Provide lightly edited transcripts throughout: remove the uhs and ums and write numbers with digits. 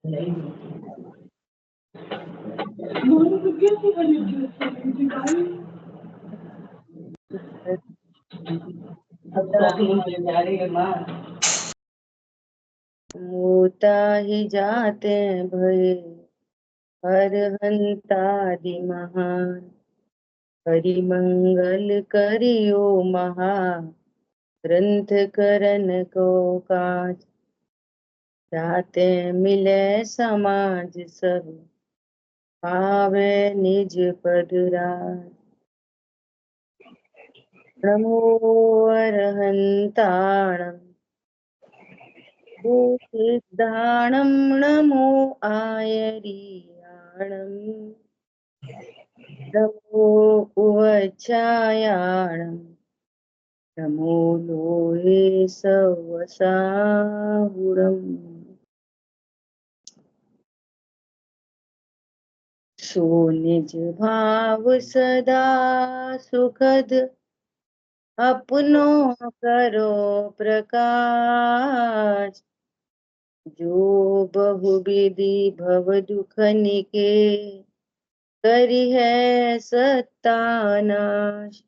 मोता ही जाते भय हर हंतादि महान हरि मंगल करियो महा ग्रंथ करन को काज जाते मिले समाज सब पावे निज पद राज नमो अरहंताणं सिद्धाणं नमो आयरियाणं नमो उवचायाणं नमो लोहे सवसाहुरम् सो निज भाव सदा सुखद अपनो करो प्रकाश जो बहुविधि भव दुख निके करी है सत्तानाश।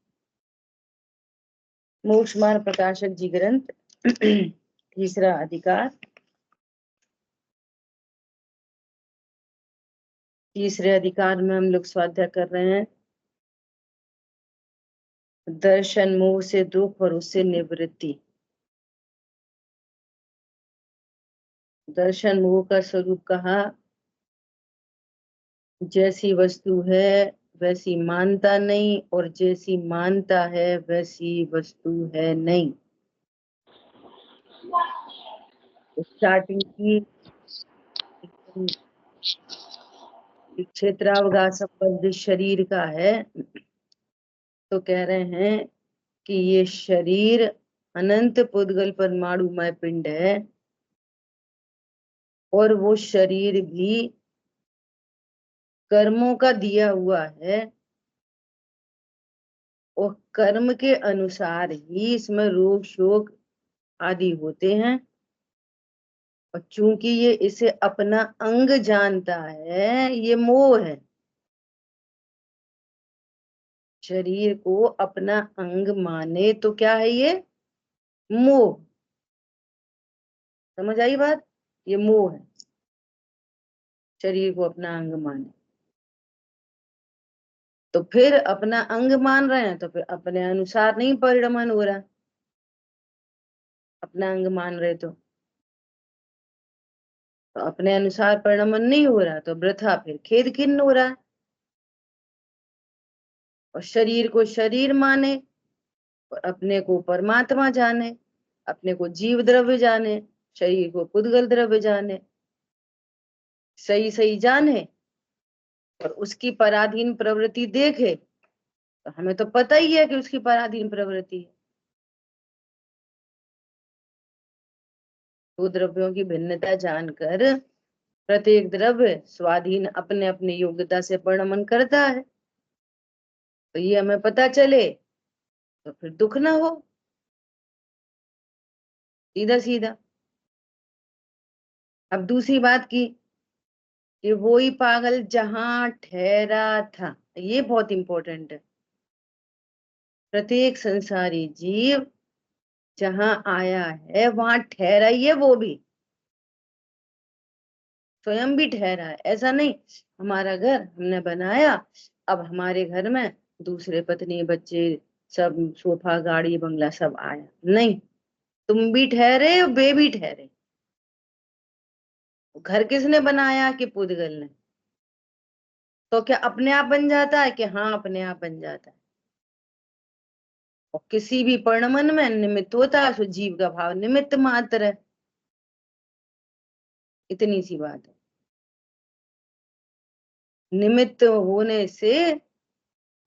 मोक्ष मार्ग प्रकाशक जी ग्रंथ तीसरा अधिकार। तीसरे अधिकार में हम लोग स्वाध्याय कर रहे हैं दर्शन मोह से दुख और उससे निवृत्ति। दर्शन मोह का स्वरूप कहा, जैसी वस्तु है वैसी मानता नहीं और जैसी मानता है वैसी वस्तु है नहीं। स्टार्टिंग की क्षेत्रावकाश संबंध शरीर का है, तो कह रहे हैं कि ये शरीर अनंत पुद्गल परमाणुमय पिंड है और वो शरीर भी कर्मों का दिया हुआ है और कर्म के अनुसार ही इसमें रोग शोक आदि होते हैं। और चूंकि ये इसे अपना अंग जानता है, ये मोह है। शरीर को अपना अंग माने तो क्या है ये? मोह। समझ आई बात? ये मोह है, शरीर को अपना अंग माने। तो फिर अपना अंग मान रहे हैं तो फिर अपने अनुसार नहीं परिणमन हो रहा। अपना अंग मान रहे तो अपने अनुसार परिणमन नहीं हो रहा, तो वृथा फिर खेद खिन्न हो रहा है। और शरीर को शरीर माने और अपने को परमात्मा जाने, अपने को जीव द्रव्य जाने, शरीर को पुद्गल द्रव्य जाने, सही सही जाने और उसकी पराधीन प्रवृत्ति देखे, तो हमें तो पता ही है कि उसकी पराधीन प्रवृत्ति है। दो द्रव्यों की भिन्नता जानकर प्रत्येक द्रव्य स्वाधीन अपने अपने योग्यता से परिणमन करता है, तो ये हमें पता चले तो फिर दुख ना हो, सीधा सीधा। अब दूसरी बात की कि वो ही पागल जहां ठहरा था, ये बहुत इंपॉर्टेंट है। प्रत्येक संसारी जीव जहां आया है वहां ठहरा ही है, वो भी स्वयं भी ठहरा है। ऐसा नहीं हमारा घर हमने बनाया, अब हमारे घर में दूसरे पत्नी बच्चे सब सोफा गाड़ी बंगला सब आया, नहीं। तुम भी ठहरे और वे भी ठहरे। घर किसने बनाया? कि पुद्गल ने। तो क्या अपने आप बन जाता है? कि हाँ, अपने आप बन जाता है। और किसी भी परिणमन में निमित्त होता है, सो जीव का भाव निमित्त मात्र है। इतनी सी बात है। निमित्त होने से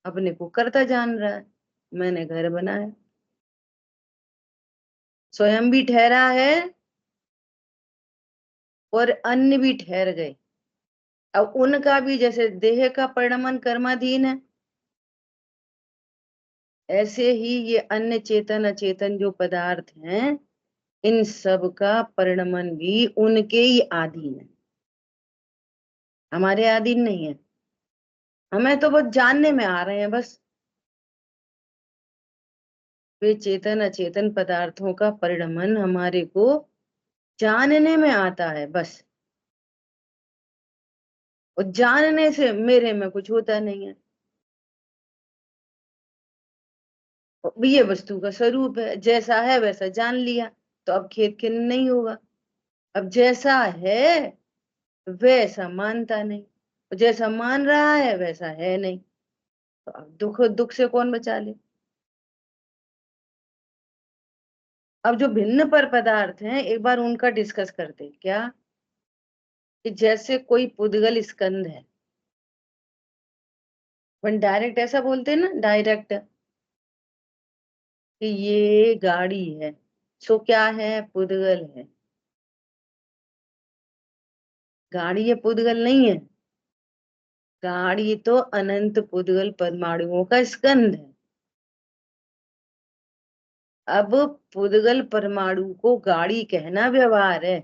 अपने को करता जान रहा है। मैंने घर बनाया, स्वयं भी ठहरा है और अन्य भी ठहर गए। अब उनका भी जैसे देह का परिणमन कर्माधीन है, ऐसे ही ये अन्य चेतन अचेतन जो पदार्थ हैं, इन सब का परिणमन भी उनके ही अधीन है। हमारे अधीन नहीं है। हमें तो बस जानने में आ रहे हैं बस। वे चेतन अचेतन पदार्थों का परिणमन हमारे को जानने में आता है बस। और जानने से मेरे में कुछ होता नहीं है। और ये वस्तु का स्वरूप है, जैसा है वैसा जान लिया, तो अब खेद खिन्न नहीं होगा। अब जैसा है वैसा मानता नहीं, और जैसा मान रहा है वैसा है नहीं, तो अब दुख दुख से कौन बचा ले। अब जो भिन्न पर पदार्थ हैं एक बार उनका डिस्कस करते हैं क्या। कि जैसे कोई पुद्गल स्कंद है, अपन डायरेक्ट ऐसा बोलते हैं ना, डायरेक्ट कि ये गाड़ी है, सो क्या है, पुद्गल है। गाड़ी ये पुद्गल नहीं है। गाड़ी तो अनंत पुद्गल परमाणुओं का स्कंद है। अब पुद्गल परमाणु को गाड़ी कहना व्यवहार है।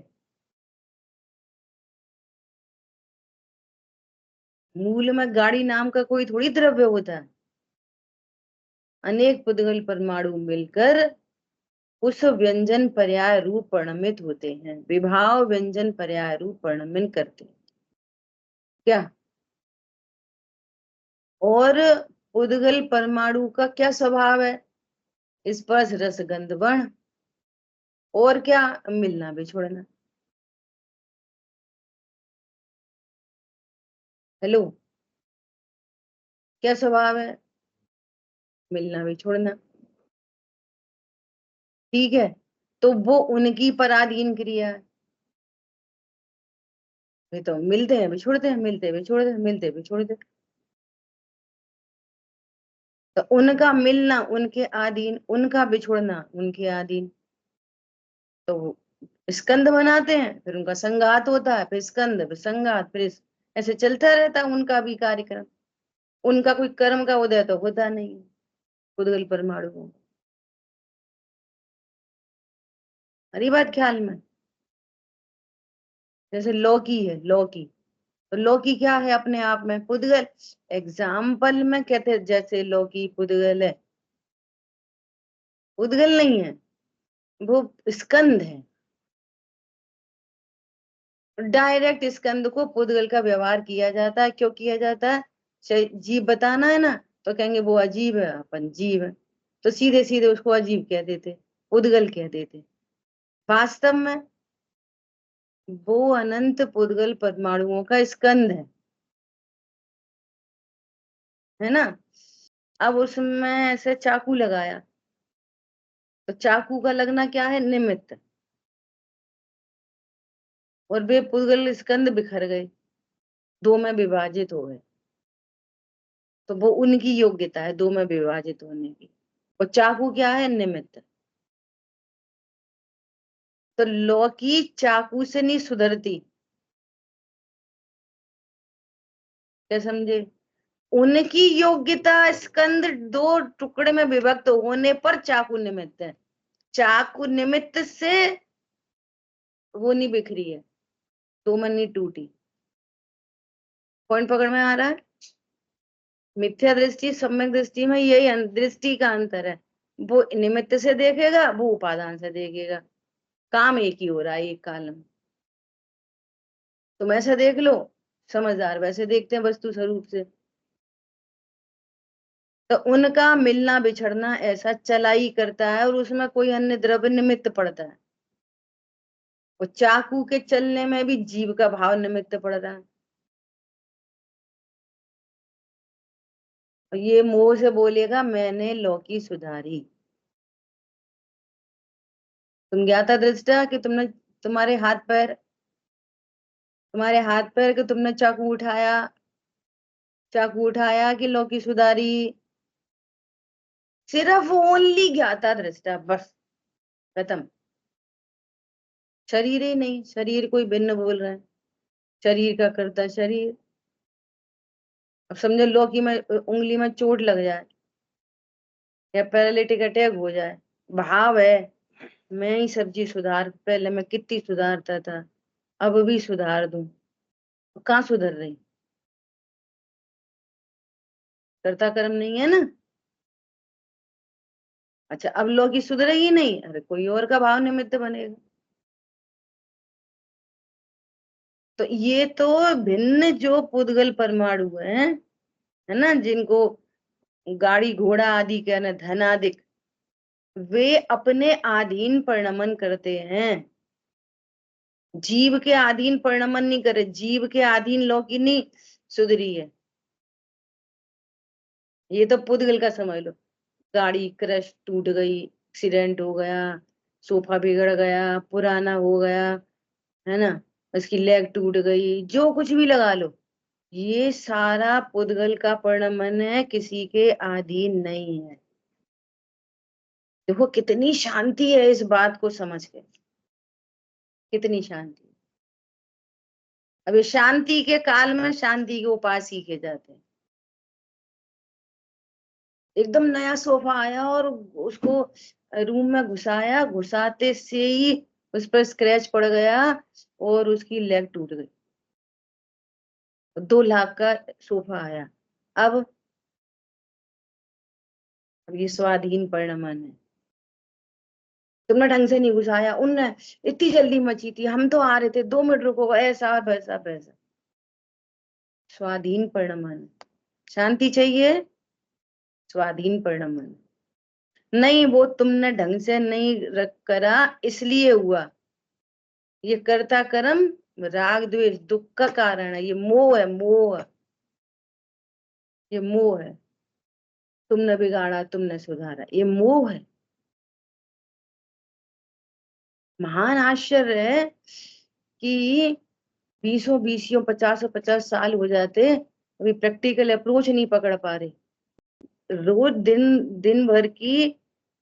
मूल में गाड़ी नाम का कोई थोड़ी द्रव्य होता है। अनेक पुद्गल परमाणु मिलकर उस व्यंजन पर्याय रूप परिणमित होते हैं, विभाव व्यंजन पर्याय रूप परिणमित करते हैं क्या। और पुद्गल परमाणु का क्या स्वभाव है, स्पर्श रस गंध वर्ण, और क्या, मिलना बिछोड़ना। हेलो, क्या स्वभाव है, मिलना बिछोड़ना। ठीक है, तो वो उनकी पराधीन क्रिया है। वे तो मिलते हैं बिछोड़ते हैं, मिलते बिछोड़ते हैं, मिलते बिछोड़ते हैं। तो उनका मिलना उनके अधीन, उनका बिछोड़ना उनके अधीन। तो वो स्कंद बनाते हैं, फिर उनका संघात होता है, फिर स्कंद, फिर संघात, फिर ऐसे चलता रहता है उनका भी कार्यक्रम। उनका कोई कर्म का उदय तो होता नहीं है पुद्गल परमाणु को। हरी बात ख्याल में। जैसे लौकी है, लौकी, तो लौकी क्या है अपने आप में, पुद्गल। एग्जाम्पल में कहते हैं जैसे लौकी पुद्गल है, पुद्गल नहीं है, वो स्कंद है। डायरेक्ट स्कंद को पुद्गल का व्यवहार किया जाता है, क्यों किया जाता है, जीव बताना है ना, तो कहेंगे वो अजीब है, अपन जीव है, तो सीधे सीधे उसको अजीब कह देते, पुद्गल कह देते। वास्तव में वो अनंत पुद्गल परमाणुओं का स्कंद है ना। अब उसमें ऐसे चाकू लगाया, तो चाकू का लगना क्या है, निमित्त। और वे पुद्गल स्कंद बिखर गए, दो में विभाजित हो गए, तो वो उनकी योग्यता है दो में विभाजित होने की। और चाकू क्या है, निमित्त। तो लौकी चाकू से नहीं सुधरती, क्या समझे। उनकी योग्यता स्कंद दो टुकड़े में विभक्त होने पर चाकू निमित्त है। चाकू निमित्त से वो नहीं बिखरी है, दो में नहीं टूटी। पॉइंट पकड़ में आ रहा है। मिथ्या दृष्टि सम्यक दृष्टि में यही दृष्टि का अंतर है। वो निमित्त से देखेगा, वो उपादान से देखेगा, काम एक ही हो रहा है एक काल में। तुम ऐसा देख लो, समझदार वैसे देखते हैं वस्तु स्वरूप से। तो उनका मिलना बिछड़ना ऐसा चला ही करता है, और उसमें कोई अन्य द्रव्य निमित्त पड़ता है। और चाकू के चलने में भी जीव का भाव निमित्त पड़ रहा है। और ये मुंह से बोलेगा मैंने लौकी सुधारी। तुम ज्ञाता दृष्टा कि तुमने, तुम्हारे हाथ पैर, तुम्हारे हाथ पैर के तुमने चाकू उठाया, चाकू उठाया कि लौकी सुधारी। सिर्फ ओनली ज्ञाता दृष्टा, बस खत्म। शरीर ही नहीं, शरीर कोई भिन्न बोल रहा है, शरीर का करता शरीर। अब समझो लौकी में उंगली में चोट लग जाए, या पैरालिटिक अटैक हो जाए, भाव है मैं ही सब्जी सुधार, पहले मैं कितनी सुधारता था, अब भी सुधार दूं, कहाँ सुधर रही? कर्ता कर्म नहीं है ना। अच्छा, अब लौकी सुधरेगी नहीं, अरे कोई और का भाव निमित्त बनेगा। तो ये तो भिन्न जो पुद्गल परमाणु है ना, जिनको गाड़ी घोड़ा आदि कहना, धन आदि, वे अपने अधीन परिणमन करते हैं, जीव के अधीन परिणमन नहीं करे। जीव के अधीन लौकी नहीं सुधरी है। ये तो पुद्गल का समझ लो, गाड़ी क्रश टूट गई, एक्सीडेंट हो गया, सोफा बिगड़ गया, पुराना हो गया, है ना, उसकी लेग टूट गई, जो कुछ भी लगा लो, ये सारा पुद्गल का परिणमन है, किसी के अधीन नहीं है। देखो कितनी शांति है इस बात को समझ के, कितनी शांति। अब ये शांति के काल में शांति के उपाय सीखे जाते हैं। एकदम नया सोफा आया और उसको रूम में घुसाया, घुसाते से ही उस पर स्क्रैच पड़ गया और उसकी लेग टूट गई। 2 लाख का सोफा आया। अब ये स्वाधीन परिणमन है। तुमने ढंग से नहीं घुसाया, उनने इतनी जल्दी मची थी, हम तो आ रहे थे, 2 मिनट रुको, ऐसा वैसा वैसा। स्वाधीन परिणमन। शांति चाहिए, स्वाधीन परिणमन। नहीं, वो तुमने ढंग से नहीं रख करा, इसलिए हुआ। ये कर्ता कर्म राग द्वेष दुख का कारण है, ये मोह है, मोह। ये मोह है। तुमने बिगाड़ा, तुमने सुधारा, ये मोह है। महान आश्चर्य है कि 20 50 साल हो जाते, अभी प्रैक्टिकल अप्रोच नहीं पकड़ पा रहे। रोज दिन दिन भर की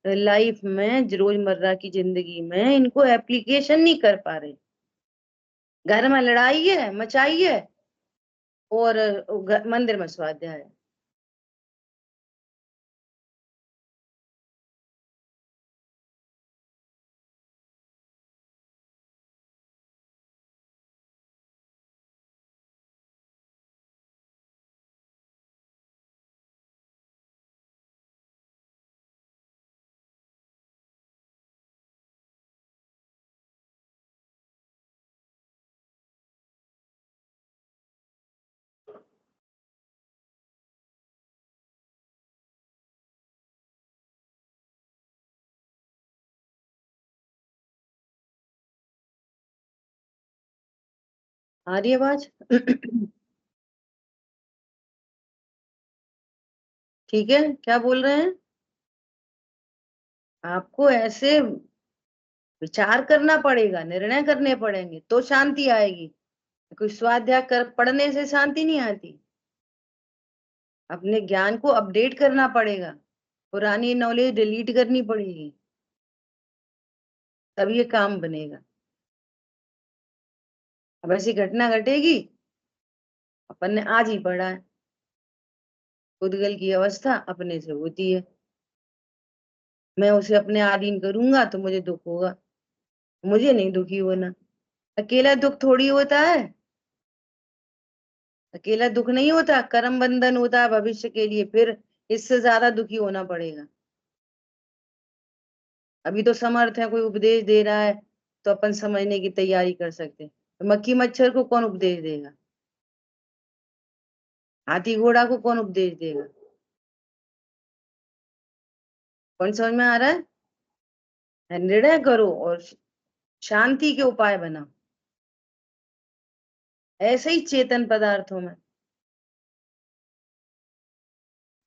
लाइफ में, रोजमर्रा की जिंदगी में इनको एप्लीकेशन नहीं कर पा रहे। घर में लड़ाई है, मचाई है, और मंदिर में स्वाध्याय है। आ रही है आवाज? ठीक है, क्या बोल रहे हैं? आपको ऐसे विचार करना पड़ेगा, निर्णय करने पड़ेंगे, तो शांति आएगी। कोई स्वाध्याय कर पढ़ने से शांति नहीं आती। अपने ज्ञान को अपडेट करना पड़ेगा, पुरानी नॉलेज डिलीट करनी पड़ेगी, तब ये काम बनेगा। अब ऐसी घटना घटेगी, अपन ने आज ही पढ़ा है, उद्गल की अवस्था अपने से होती है। मैं उसे अपने अधीन करूंगा तो मुझे दुख होगा, मुझे नहीं दुखी होना। अकेला दुख थोड़ी होता है, अकेला दुख नहीं होता, कर्म बंधन होता है भविष्य के लिए, फिर इससे ज्यादा दुखी होना पड़ेगा। अभी तो समर्थ है, कोई उपदेश दे रहा है तो अपन समझने की तैयारी कर सकते हैं। तो मक्खी मच्छर को कौन उपदेश देगा? हाथी घोड़ा को कौन उपदेश देगा? कौन समझ में आ रहा है? निर्णय करो और शांति के उपाय बनाओ। ऐसे ही चेतन पदार्थों में,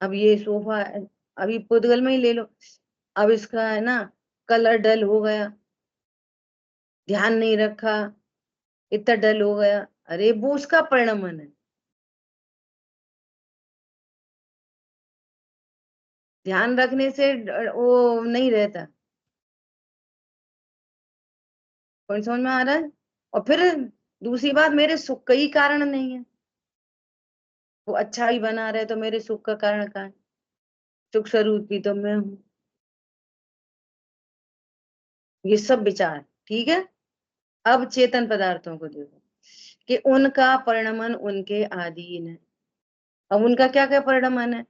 अब ये सोफा, अभी पुद्गल में ही ले लो, अब इसका है ना कलर डल हो गया, ध्यान नहीं रखा, इतना डल हो गया, अरे वो उसका परिणमन है। ध्यान रखने से वो नहीं रहता। कौन समझ में आ रहा है? और फिर दूसरी बात, मेरे सुख का ही कारण नहीं है, वो अच्छा ही बना रहे तो मेरे सुख का कारण कहाँ है? सुख स्वरूप भी तो मैं हूँ। ये सब विचार ठीक है। अब चेतन पदार्थों को देखो, कि उनका परिणमन उनके अधीन है। अब उनका क्या क्या परिणमन है?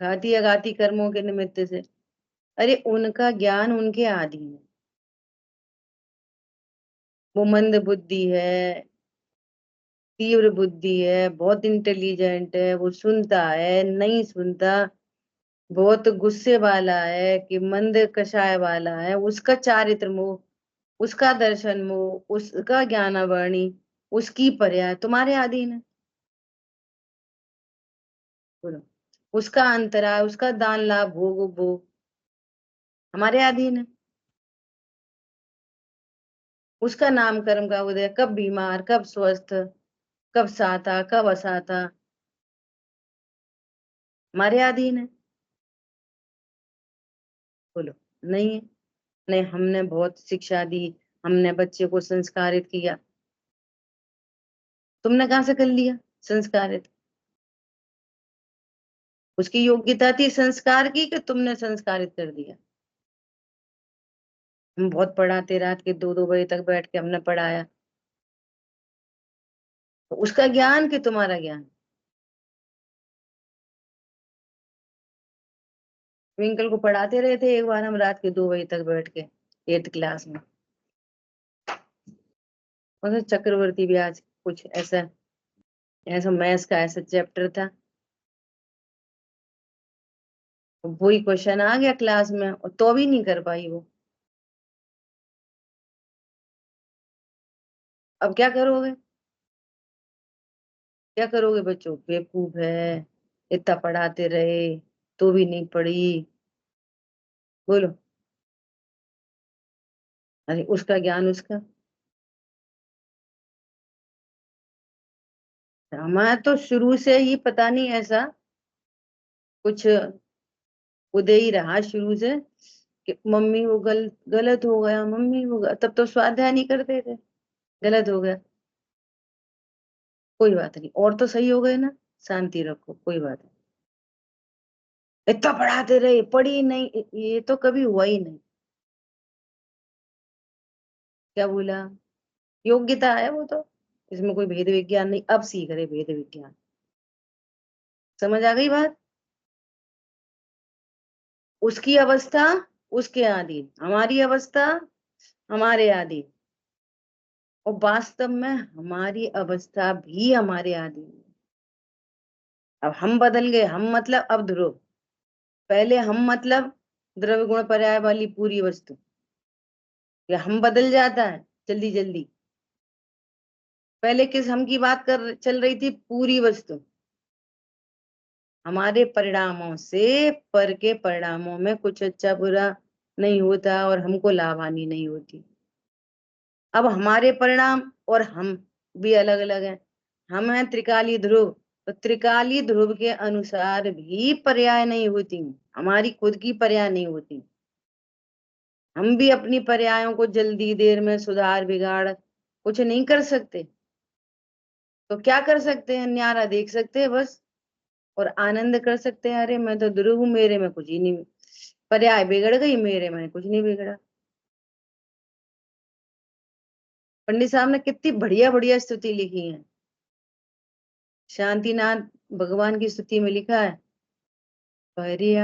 घाती अघाती कर्मों के निमित्त से। अरे उनका ज्ञान उनके अधीन है। वो मंद बुद्धि है, तीव्र बुद्धि है, बहुत इंटेलिजेंट है, वो सुनता है नहीं सुनता, बहुत गुस्से वाला है कि मंद कषाय वाला है, उसका चारित्र मोह, उसका दर्शन मोह, उसका ज्ञानावरणी, उसकी पर्याय तुम्हारे अधीन है। बोलो। उसका अंतरा, उसका दान लाभ भोग भोग हमारे अधीन है। उसका नाम कर्म का उदय, कब बीमार कब स्वस्थ, कब साता कब असाता, हमारे अधीन है। बोलो। नहीं है। नहीं, हमने बहुत शिक्षा दी, हमने बच्चे को संस्कारित किया। तुमने कहाँ से कर लिया संस्कारित? उसकी योग्यता थी संस्कार की कि तुमने संस्कारित कर दिया? हम बहुत पढ़ाते, रात के 2-2 बजे तक बैठ के हमने पढ़ाया। तो उसका ज्ञान कि तुम्हारा ज्ञान? ट्विंकल को पढ़ाते रहे थे एक बार हम, रात के 2 बजे तक बैठ के, 8th क्लास में। और चक्रवर्ती ब्याज कुछ ऐसा, ऐसा मैथ्स का ऐसा चैप्टर था। वही क्वेश्चन आ गया क्लास में और तो भी नहीं कर पाई वो। अब क्या करोगे? क्या करोगे? बच्चों बेवकूफ है, इतना पढ़ाते रहे तो भी नहीं पढ़ी। बोलो। अरे उसका ज्ञान उसका। हमारा तो शुरू से ही पता नहीं ऐसा कुछ उदय ही रहा शुरू से कि मम्मी वो गलत हो गया, मम्मी वो तब तो स्वाध्याय नहीं करते थे, गलत हो गया, कोई बात नहीं, और तो सही हो गए ना, शांति रखो, कोई बात नहीं। इतना पढ़ाते रहे पढ़ी नहीं, ये तो कभी हुआ ही नहीं। क्या बोला? योग्यता है वो तो, इसमें कोई भेद विज्ञान नहीं, अब सीख रहे भेद विज्ञान। समझ आ गई बात? उसकी अवस्था उसके अधीन, हमारी अवस्था हमारे अधीन, और वास्तव में हमारी अवस्था भी हमारे अधीन है। अब हम बदल गए, हम मतलब अब ध्रुव, पहले हम मतलब द्रव्य गुण पर्याय वाली पूरी वस्तु, या हम बदल जाता है जल्दी जल्दी। पहले किस हम की बात कर चल रही थी? पूरी वस्तु। हमारे परिणामों से पर के परिणामों में कुछ अच्छा बुरा नहीं होता और हमको लाभ हानि नहीं होती। अब हमारे परिणाम और हम भी अलग अलग हैं। हम हैं त्रिकाली ध्रुव, तो त्रिकाली ध्रुव के अनुसार भी पर्याय नहीं होती, हमारी खुद की पर्याय नहीं होती। हम भी अपनी पर्यायों को जल्दी देर में सुधार बिगाड़ कुछ नहीं कर सकते। तो क्या कर सकते हैं? न्यारा देख सकते हैं बस, और आनंद कर सकते हैं, अरे मैं तो ध्रुव हूं, मेरे में कुछ ही नहीं, पर्याय बिगड़ गई, मेरे में कुछ नहीं बिगड़ा। पंडित साहब ने कितनी बढ़िया बढ़िया स्तुति लिखी है। शांतिनाथ भगवान की स्तुति में लिखा है, पर्यायहीनता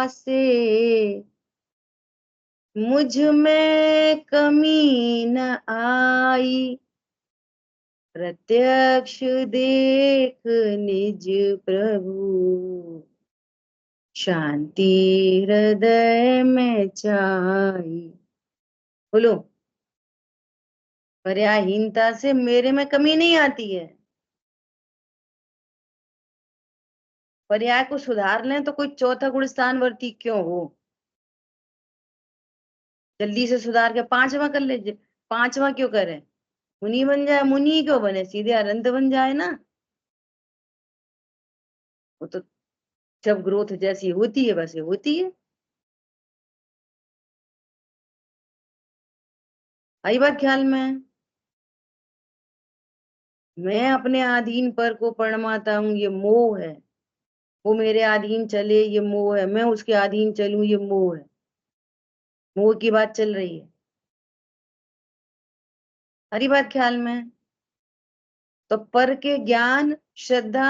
से मुझ में कमी न आई, प्रत्यक्ष देख निज प्रभु, शांति हृदय में छाई। बोलो। पर्यायहीनता से मेरे में कमी नहीं आती है। पर्याय को सुधार लें तो कोई चौथा गुण स्थानवर्ती क्यों हो? जल्दी से सुधार के 5वां कर ले, 5वां क्यों करें? मुनि बन जाए, मुनि क्यों बने, सीधे अनंत बन जाए ना। वो तो जब ग्रोथ जैसी होती है वैसे होती है। आई बात ख्याल में? मैं अपने अधीन पर को परमाता हूँ, ये मोह है। वो मेरे अधीन चले, ये मोह है। मैं उसके अधीन चलूं, ये मोह है। मोह की बात चल रही है। हरी बात ख्याल में है। तो पर के ज्ञान, श्रद्धा,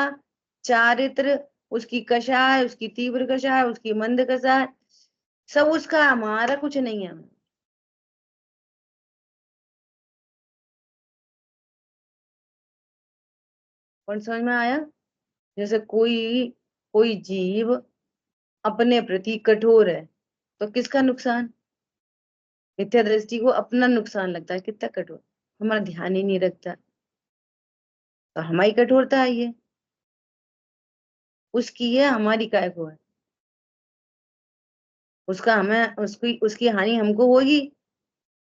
चारित्र, उसकी कषाय, उसकी तीव्र कषाय, उसकी मंद कषाय, सब उसका, हमारा कुछ नहीं है। और समझ में आया? जैसे कोई कोई जीव अपने प्रति कठोर है तो किसका नुकसान? मिथ्या दृष्टि को अपना नुकसान लगता है, कितना कठोर, हमारा ध्यान ही नहीं रखता, तो हमारी कठोरता है ये, उसकी है, हमारी काय को है? उसका हमें, उसकी उसकी हानि हमको होगी?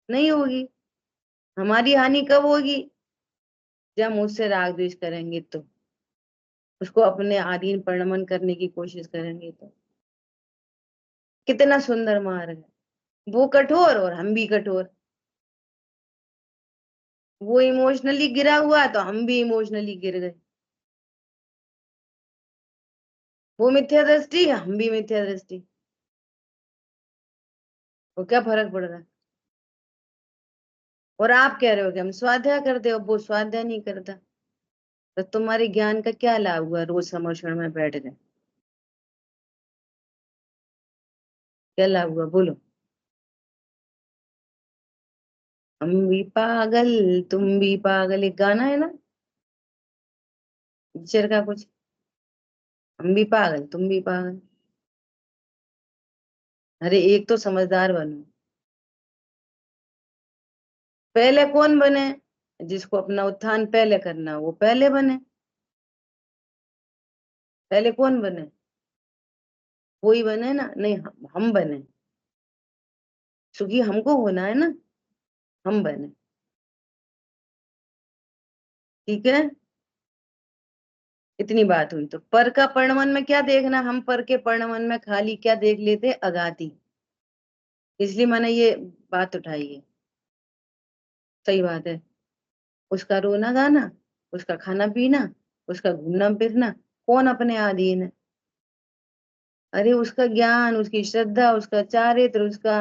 नहीं होगी। हमारी हानि कब होगी? जब हम उससे राग द्वेष करेंगे, तो उसको अपने अधीन परिणमन करने की कोशिश करेंगे तो। कितना सुंदर मार्ग है। वो कठोर और हम भी कठोर। वो इमोशनली गिरा हुआ तो हम भी इमोशनली गिर गए। वो मिथ्या दृष्टि, हम भी मिथ्या दृष्टि। वो क्या फर्क पड़ रहा है? और आप कह रहे हो कि हम स्वाध्याय करते हो, वो स्वाध्याय नहीं करता, तो तुम्हारे ज्ञान का क्या लाभ हुआ? रोज समर्षण में बैठ गए, क्या लाभ हुआ बोलो? हम भी पागल, तुम भी पागल, एक गाना है ना पिक्चर का कुछ, हम भी पागल तुम भी पागल। अरे एक तो समझदार बनो। पहले कौन बने? जिसको अपना उत्थान पहले करना हो, वो पहले बने। पहले कौन बने? वही बने ना, नहीं हम बने। सुखी हमको होना है ना, हम बने। ठीक है, इतनी बात हुई। तो पर का परिणमन में क्या देखना? हम पर के परिणमन में खाली क्या देख लेते? अगाति। इसलिए मैंने ये बात उठाई है। सही बात है। उसका रोना गाना, उसका खाना पीना, उसका घूमना फिरना, कौन अपने अधीन है? अरे उसका ज्ञान, उसकी श्रद्धा, उसका चारित्र, उसका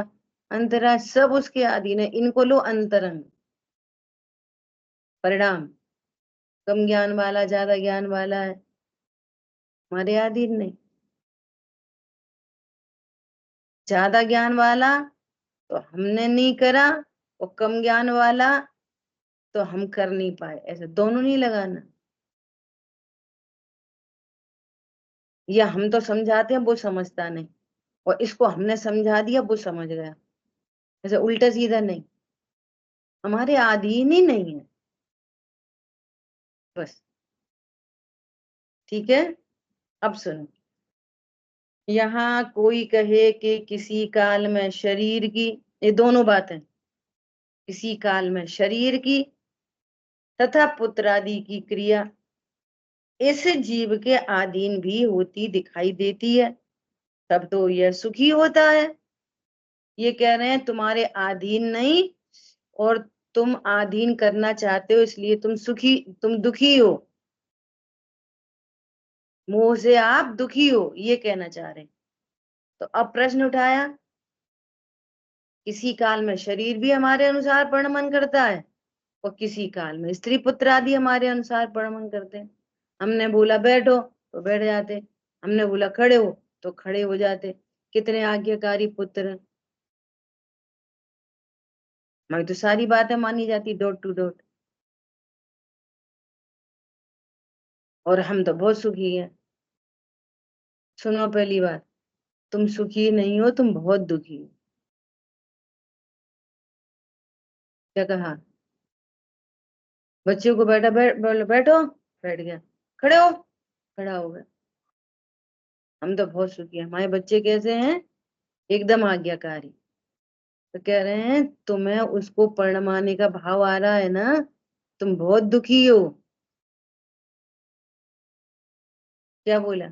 अंतराज, सब उसके अधीन है। इनको लो अंतरंग। परिणाम, कम ज्ञान वाला ज्यादा ज्ञान वाला है, हमारे अधीन नहीं। ज्यादा ज्ञान वाला तो हमने नहीं करा, और कम ज्ञान वाला तो हम कर नहीं पाए, ऐसे दोनों नहीं लगाना। या हम तो समझाते हैं, वो समझता नहीं, और इसको हमने समझा दिया, वो समझ गया, ऐसे उल्टा सीधा नहीं, हमारे अधीन ही नहीं है बस। ठीक है, अब सुनो। यहाँ कोई कहे कि किसी काल में शरीर की, ये दोनों बातें, किसी काल में शरीर की तथा पुत्र आदि की क्रिया इस जीव के अधीन भी होती दिखाई देती है, तब तो यह सुखी होता है। ये कह रहे हैं तुम्हारे अधीन नहीं, और तुम अधीन करना चाहते हो, इसलिए तुम सुखी, तुम दुखी हो, मोह से आप दुखी हो, ये कहना चाह रहे हैं। तो अब प्रश्न उठाया, किसी काल में शरीर भी हमारे अनुसार परिणमन करता है, और किसी काल में स्त्री पुत्र आदि हमारे अनुसार परिणमन करते हैं। हमने बोला बैठो तो बैठ जाते, हमने बोला खड़े हो तो खड़े हो जाते। कितने आज्ञाकारी पुत्र हैं। हमारी तो सारी बातें मानी जाती डॉट टू डॉट, और हम तो बहुत सुखी हैं। सुनो पहली बात, तुम सुखी नहीं हो, तुम बहुत दुखी हो। क्या कहा? बच्चे को बैठा, बोलो बैठो, बैठ गया, खड़े हो, खड़ा हो गया। हम तो बहुत सुखी हैं। हमारे बच्चे कैसे हैं? एकदम आज्ञाकारी। तो कह रहे हैं तुम्हें उसको परणमाने का भाव आ रहा है ना, तुम बहुत दुखी हो। क्या बोला?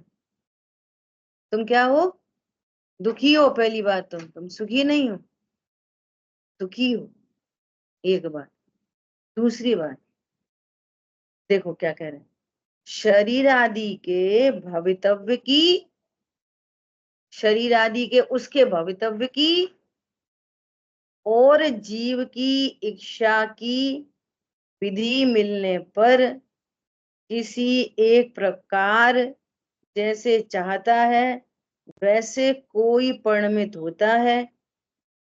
तुम क्या हो? दुखी हो। पहली बात, तुम सुखी नहीं हो, दुखी हो, एक बात। दूसरी बात, देखो क्या कह रहे हैं, शरीर आदि के भवितव्य की, शरीर आदि के उसके भवितव्य की, और जीव की इच्छा की विधि मिलने पर किसी एक प्रकार जैसे चाहता है वैसे कोई परिणमित होता है।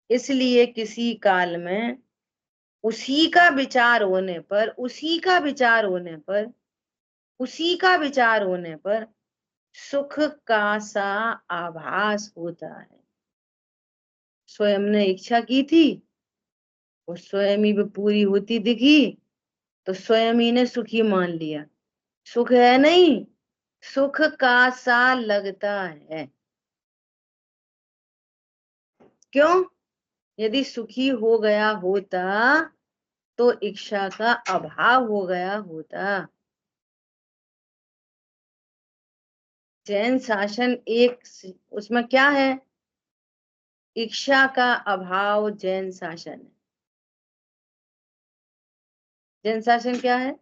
इसलिए किसी काल में उसी का विचार होने पर उसी का विचार होने पर उसी का विचार होने पर सुख का सा आभास होता है। स्वयं ने इच्छा की थी और स्वयं ही पूरी होती दिखी तो स्वयं ही ने सुखी मान लिया। सुख है नहीं, सुख का सा लगता है। क्यों? यदि सुखी हो गया होता तो इच्छा का अभाव हो गया होता। जैन शासन एक उसमें क्या है? इच्छा का अभाव जैन शासन है। जैन शासन क्या है?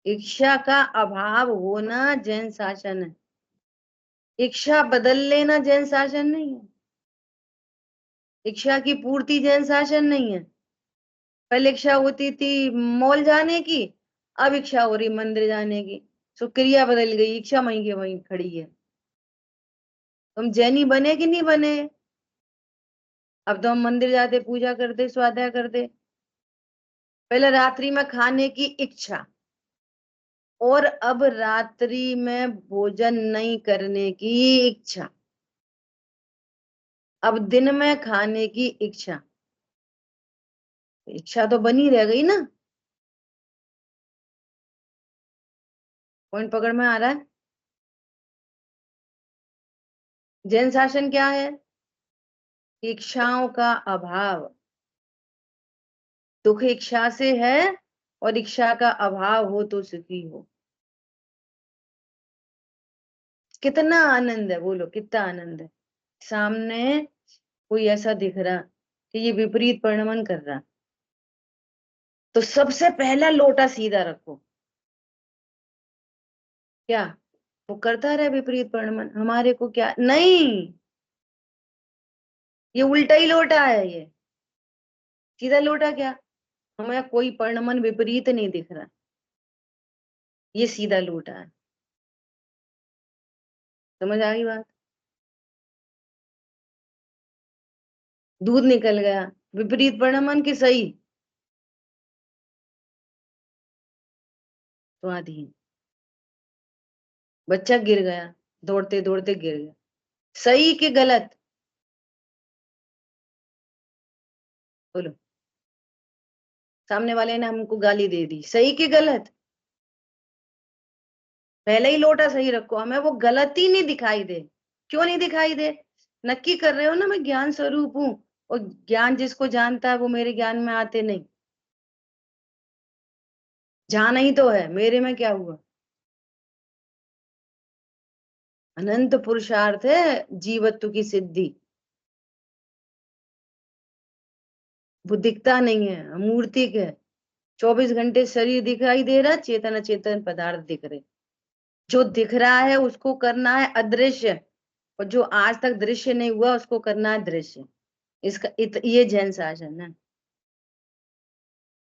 इच्छा का अभाव होना जैन शासन है। इच्छा बदल लेना जैन शासन नहीं है। इच्छा की पूर्ति जैन शासन नहीं है। पहले इच्छा होती थी मॉल जाने की, अब इच्छा हो रही मंदिर जाने की। क्रिया बदल गई, इच्छा वहीं की वहीं खड़ी है। तुम जैनी बने कि नहीं बने? अब तो हम मंदिर जाते, पूजा करते, स्वाध्याय करते। पहले रात्रि में खाने की इच्छा और अब रात्रि में भोजन नहीं करने की इच्छा। अब दिन में खाने की इच्छा। इच्छा तो बनी रह गई ना। पॉइंट पकड़ में आ रहा है? जैन शासन क्या है? इच्छाओं का अभाव। दुख इच्छा से है और इच्छा का अभाव हो तो सुखी हो। कितना आनंद है, बोलो कितना आनंद है। सामने कोई ऐसा दिख रहा कि ये विपरीत परिणमन कर रहा, तो सबसे पहला लोटा सीधा रखो। क्या वो करता रहे विपरीत परिणमन, हमारे को क्या नहीं, ये उल्टा ही लोटा है। ये सीधा लोटा क्या, हमें कोई परिणमन विपरीत नहीं दिख रहा, ये सीधा लोटा है। समझ आ गई बात? दूध निकल गया, विपरीत परिणमन की सही? तो आधी बच्चा गिर गया, दौड़ते दौड़ते गिर गया, सही कि गलत? बोलो। सामने वाले ने हमको गाली दे दी, सही कि गलत? पहले ही लोटा सही रखो, हमें वो गलती नहीं दिखाई दे। क्यों नहीं दिखाई दे? नक्की कर रहे हो ना मैं ज्ञान स्वरूप हूं, और ज्ञान जिसको जानता है वो मेरे ज्ञान में आते नहीं। जाना ही तो है, मेरे में क्या हुआ? अनंत पुरुषार्थ है जीवत्व की सिद्धि। वो दिखता नहीं है, अमूर्तिक है। 24 घंटे शरीर दिखाई दे रहा, चेतन अचेतन पदार्थ दिख रहे। जो दिख रहा है उसको करना है अदृश्य, और जो आज तक दृश्य नहीं हुआ उसको करना है दृश्य। ये जैन शासन है।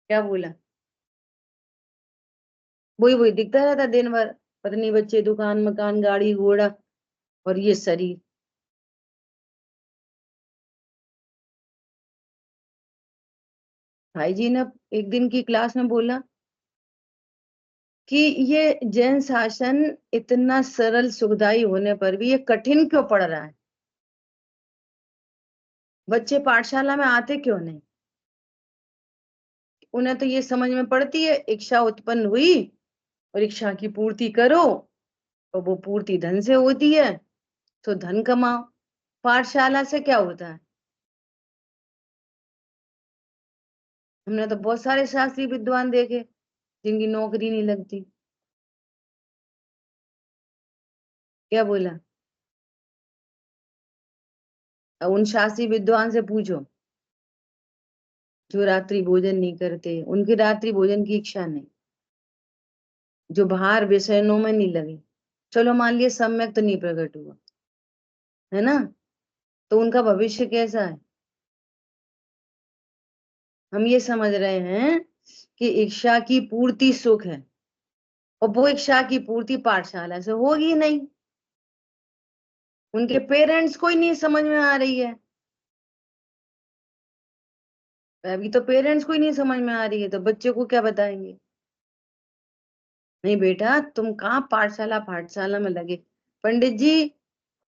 क्या बोला? वही वही दिखता रहता दिन भर, पत्नी बच्चे दुकान मकान गाड़ी घोड़ा, और ये शरीर। भाई जी ने एक दिन की क्लास में बोला कि ये जैन शासन इतना सरल सुखदाई होने पर भी ये कठिन क्यों पड़ रहा है? बच्चे पाठशाला में आते क्यों नहीं? उन्हें तो ये समझ में पड़ती है इच्छा उत्पन्न हुई और इच्छा की पूर्ति करो, और वो पूर्ति धन से होती है, तो धन कमाओ। पाठशाला से क्या होता है? हमने तो बहुत सारे शास्त्री विद्वान देखे जिनकी नौकरी नहीं लगती। क्या बोला? अब उन शास्त्री विद्वान से पूछो जो रात्रि भोजन नहीं करते, उनकी रात्रि भोजन की इच्छा नहीं, जो बाहर विषयों में नहीं लगे। चलो मान लिया सम्यक तो नहीं प्रकट हुआ, है ना, तो उनका भविष्य कैसा है? हम ये समझ रहे हैं कि इच्छा की पूर्ति सुख है, और वो इच्छा की पूर्ति पाठशाला से होगी नहीं, उनके पेरेंट्स को ही नहीं समझ में आ रही है। अभी तो पेरेंट्स को ही नहीं समझ में आ रही है, तो बच्चे को क्या बताएंगे? नहीं बेटा, तुम कहाँ पाठशाला पाठशाला में लगे। पंडित जी,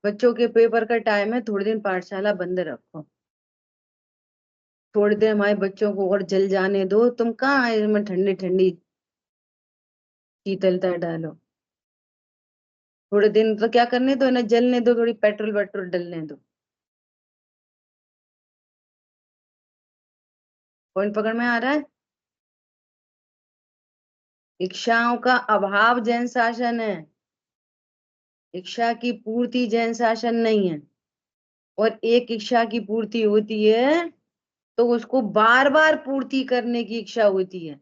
बच्चों के पेपर का टाइम है, थोड़े दिन पाठशाला बंद रखो, थोड़ी देर हमारे बच्चों को और जल जाने दो। तुम कहाँ इसमें ठंडी ठंडी शीतलता डालो। थोड़े दिन तो क्या करने दो ना, जलने दो, थोड़ी पेट्रोल वेट्रोल डलने दो। पॉइंट पकड़ में आ रहा है? इच्छाओं का अभाव जैन शासन है, इच्छा की पूर्ति जैन शासन नहीं है। और एक इच्छा की पूर्ति होती है तो उसको बार बार पूर्ति करने की इच्छा होती है।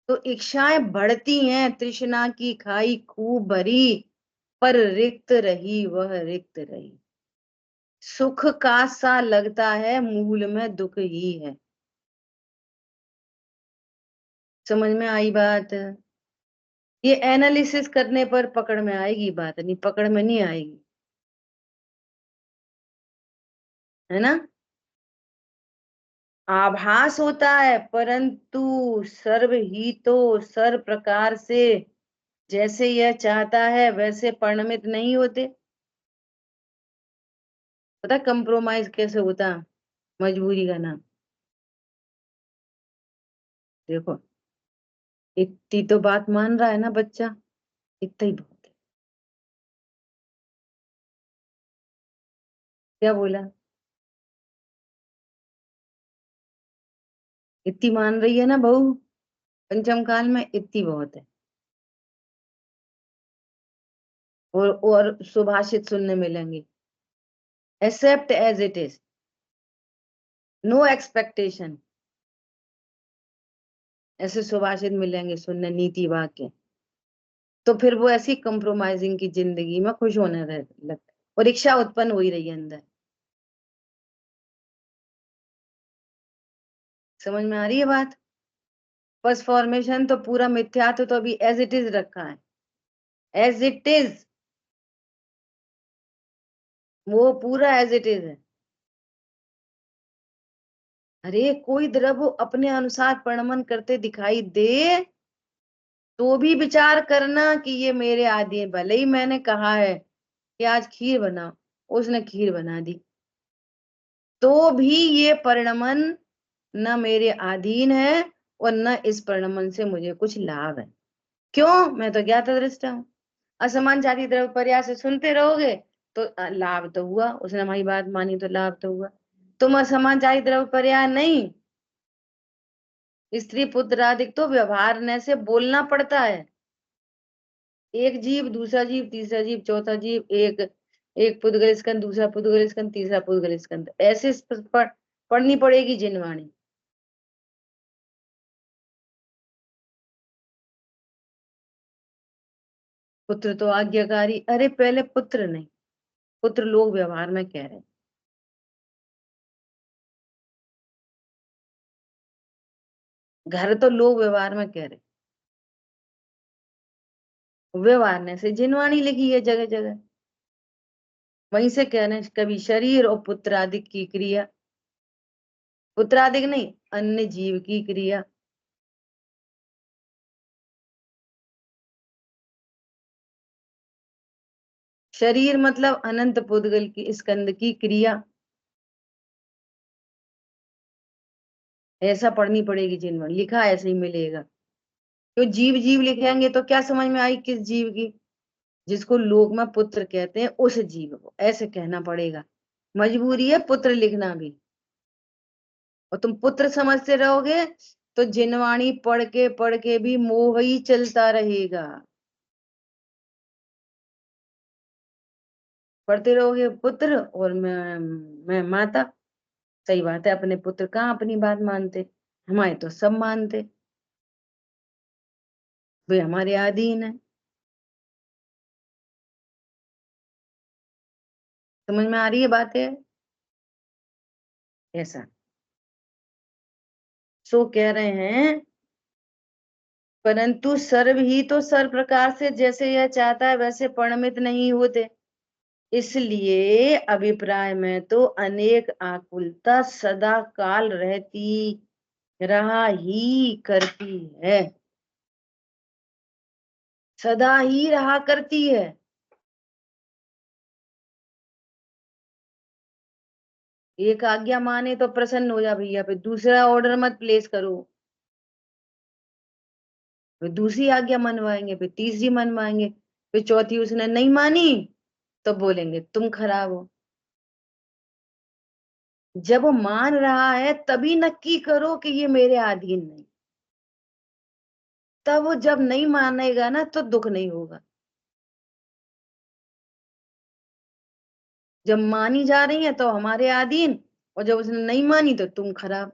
तो इच्छाएं बढ़ती हैं, तृष्णा की खाई खूब भरी, पर रिक्त रही वह रिक्त रही। सुख का सा लगता है, मूल में दुख ही है। समझ में आई बात? ये एनालिसिस करने पर पकड़ में आएगी बात, नहीं पकड़ में नहीं आएगी, है ना? आभास होता है, परंतु सर्व ही तो सर्व प्रकार से जैसे यह चाहता है वैसे परिणमित नहीं होते। पता कंप्रोमाइज कैसे होता? मजबूरी का नाम। देखो, इतनी तो बात मान रहा है ना बच्चा, इतना ही बहुत है। क्या बोला? इतनी मान रही है ना बहू, पंचम काल में इतनी बहुत है। और सुभाषित सुनने मिलेंगे, accept as it is, no expectation, ऐसे सुभाषित मिलेंगे सुनने, नीति वाक्य। तो फिर वो ऐसी कंप्रोमाइजिंग की जिंदगी में खुश होने लगता, और इच्छा उत्पन्न हो ही रही है अंदर। समझ में आ रही है बात? फर्स्ट फॉर्मेशन तो पूरा मिथ्यात्व तो अभी एज इट इज रखा है, एज इट इज, वो पूरा एज इट इज है। अरे कोई द्रव्य अपने अनुसार परिणमन करते दिखाई दे तो भी विचार करना कि ये मेरे आदि है। भले ही मैंने कहा है कि आज खीर बनाओ, उसने खीर बना दी, तो भी ये परिणमन न मेरे अधीन है, और न इस परिणमन से मुझे कुछ लाभ है। क्यों? मैं तो ज्ञात दृष्टा हूँ। असमान जाति द्रव्य पर्याय से सुनते रहोगे तो लाभ तो हुआ, उसने हमारी बात मानी तो लाभ तो हुआ। तुम असमान जाति द्रव्य पर्याय नहीं, स्त्री पुत्र आदि तो व्यवहार से बोलना पड़ता है। एक जीव, दूसरा जीव, तीसरा जीव, चौथा जीव, एक एक पुद्गल स्कंद, दूसरा पुद्गल स्कंद, तीसरा पुद्गल स्कंद, ऐसे पढ़नी पड़ेगी जिनवाणी। पुत्र तो आज्ञाकारी, अरे पहले पुत्र नहीं, पुत्र लोग व्यवहार में कह रहे हैं, घर तो लोग व्यवहार में कह रहे हैं। व्यवहार ने से जिनवाणी लिखी है जगह जगह, वहीं से कह रहे हैं कभी शरीर और पुत्र आदि की क्रिया, पुत्र आदि नहीं, अन्य जीव की क्रिया। शरीर मतलब अनंत पुद्गल की स्कंद की क्रिया, ऐसा पढ़नी पड़ेगी जिनवाणी, लिखा ऐसे ही मिलेगा। तो जीव जीव लिखेंगे तो क्या समझ में आई किस जीव की? जिसको लोक में पुत्र कहते हैं उस जीव को ऐसे कहना पड़ेगा, मजबूरी है पुत्र लिखना भी। और तुम पुत्र समझते रहोगे तो जिनवाणी पढ़ के भी मोह ही चलता रहेगा। पढ़ते रहोगे पुत्र और मैं माता। सही बात है, अपने पुत्र कहाँ अपनी बात मानते, हमारे तो सब मानते, वे हमारे अधीन है। समझ में आ रही है बातें? ऐसा सो कह रहे हैं, परंतु सर्व ही तो सर्व प्रकार से जैसे यह चाहता है वैसे परिणमित नहीं होते, इसलिए अभिप्राय में तो अनेक आकुलता सदा काल रहती रहा ही करती है, सदा ही रहा करती है। एक आज्ञा माने तो प्रसन्न हो जा भैया, फिर दूसरा ऑर्डर मत प्लेस करो, फिर दूसरी आज्ञा मनवाएंगे, फिर तीसरी मनवाएंगे, फिर चौथी उसने नहीं मानी तो बोलेंगे तुम खराब हो। जब वो मान रहा है तभी नक्की करो कि ये मेरे अधीन नहीं, तब वो जब नहीं मानेगा ना तो दुख नहीं होगा। जब मानी जा रही है तो हमारे अधीन, और जब उसने नहीं मानी तो तुम खराब।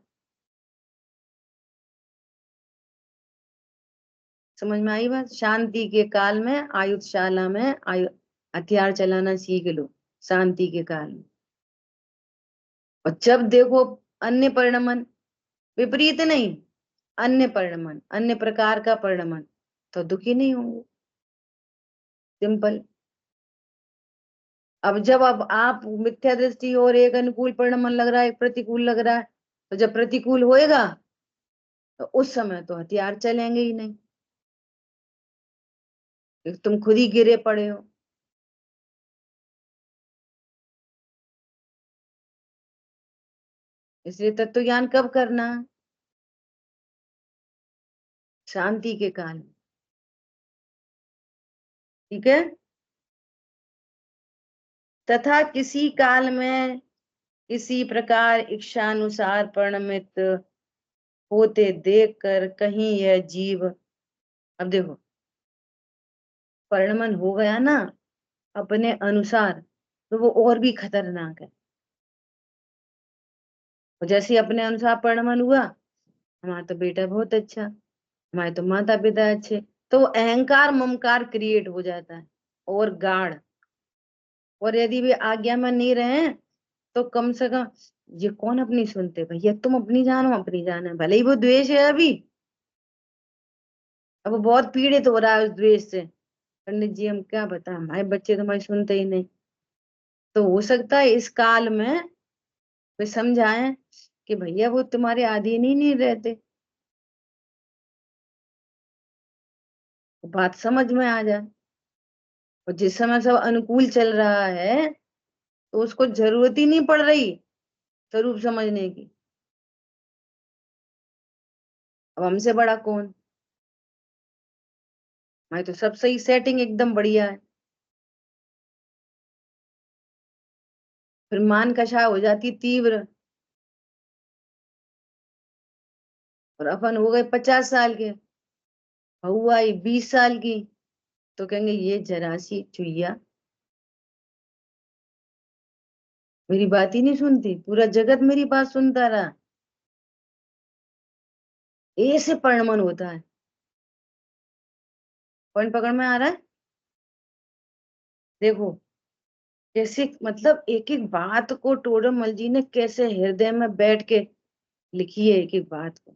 समझ में आई बात? शांति के काल में आयुधशाला में हथियार चलाना सीख लो, शांति के काल में। और जब देखो अन्य परिणमन, विपरीत नहीं, अन्य परिणमन, अन्य प्रकार का परिणमन, तो दुखी नहीं होंगे। सिंपल। अब जब अब आप मिथ्या दृष्टि और एक अनुकूल परिणमन लग रहा है, एक प्रतिकूल लग रहा है, तो जब प्रतिकूल होएगा तो उस समय तो हथियार चलेंगे ही नहीं, क्योंकि तुम खुद ही गिरे पड़े हो। इसलिए तत्व ज्ञान कब करना? शांति के काल में। ठीक है। तथा किसी काल में किसी प्रकार इच्छानुसार परिणमित होते देखकर कहीं यह जीव, अब देखो परिणमन हो गया ना अपने अनुसार, तो वो और भी खतरनाक है। और जैसे ही अपने अनुसार परिणमन हुआ, हमारा तो बेटा बहुत अच्छा, हमारे तो माता पिता अच्छे, तो अहंकार ममकार क्रिएट हो जाता है और गाढ़। और यदि वे आज्ञा में नहीं रहे तो कम से कम, ये कौन अपनी सुनते भैया, तुम अपनी जानो, अपनी जान है, भले ही वो द्वेष है अभी, अब वो बहुत पीड़ित हो रहा है उस द्वेष से, पंडित जी हम क्या बता, हमारे बच्चे तुम्हारी सुनते ही नहीं। तो हो सकता है इस काल में वे समझाएं कि भैया वो तुम्हारे अधीन ही नहीं रहते, बात समझ में आ जाए। और जिस समय सब अनुकूल चल रहा है तो उसको जरूरत ही नहीं पड़ रही स्वरूप समझने की। अब हमसे बड़ा कौन, हमारी तो सब सही, सेटिंग एकदम बढ़िया है। फिर मान कषा हो जाती तीव्र, और अपन हो गए 50 साल के, बहू आई 20 साल की, तो कहेंगे ये जरा सी चुईया मेरी बात ही नहीं सुनती, पूरा जगत मेरी बात सुनता रहा। ऐसे परिणमन होता है। पॉइंट पकड़ में आ रहा है? देखो कैसे, मतलब एक एक बात को टोडरमल जी ने कैसे हृदय में बैठ के लिखी है, एक एक बात को।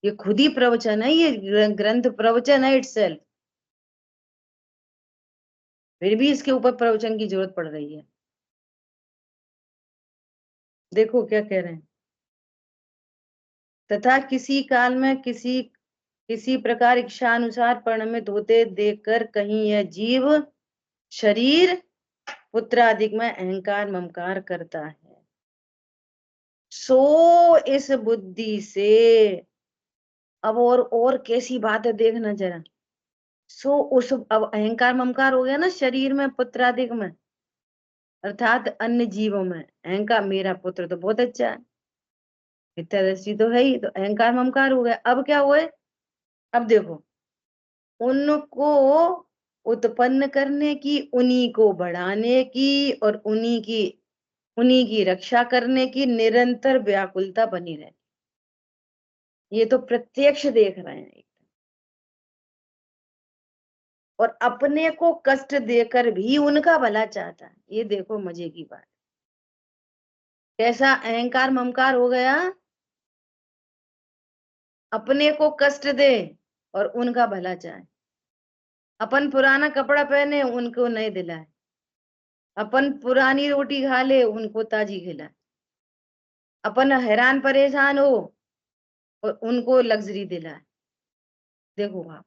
ये खुद ही प्रवचन है, ये ग्रंथ प्रवचन है इटसेल्फ, फिर भी इसके ऊपर प्रवचन की जरूरत पड़ रही है। देखो क्या कह रहे हैं, तथा किसी काल में किसी किसी प्रकार इच्छानुसार परिणमित होते देखकर कहीं यह जीव शरीर पुत्र आदि में अहंकार ममकार करता है, सो इस बुद्धि से, अब और कैसी बात है देखना जरा। सो उस, अब अहंकार ममकार हो गया ना शरीर में पुत्र आदि में, अर्थात अन्य जीवों में अहंकार, मेरा पुत्र तो बहुत अच्छा है, मिथ्यादृष्टि तो है ही, तो अहंकार ममकार हो गया। अब क्या हुए, अब देखो उनको उत्पन्न करने की, उन्हीं को बढ़ाने की, और उन्हीं की रक्षा करने की निरंतर व्याकुलता बनी रहे। ये तो प्रत्यक्ष देख रहे हैं। और अपने को कष्ट देकर भी उनका भला चाहता है, ये देखो मजे की बात, कैसा अहंकार ममकार हो गया। अपने को कष्ट दे और उनका भला चाहे, अपन पुराना कपड़ा पहने उनको नहीं दिलाए, अपन पुरानी रोटी खा ले उनको ताजी खिलाए, अपन हैरान परेशान हो और उनको लग्जरी दिलाए। देखो आप,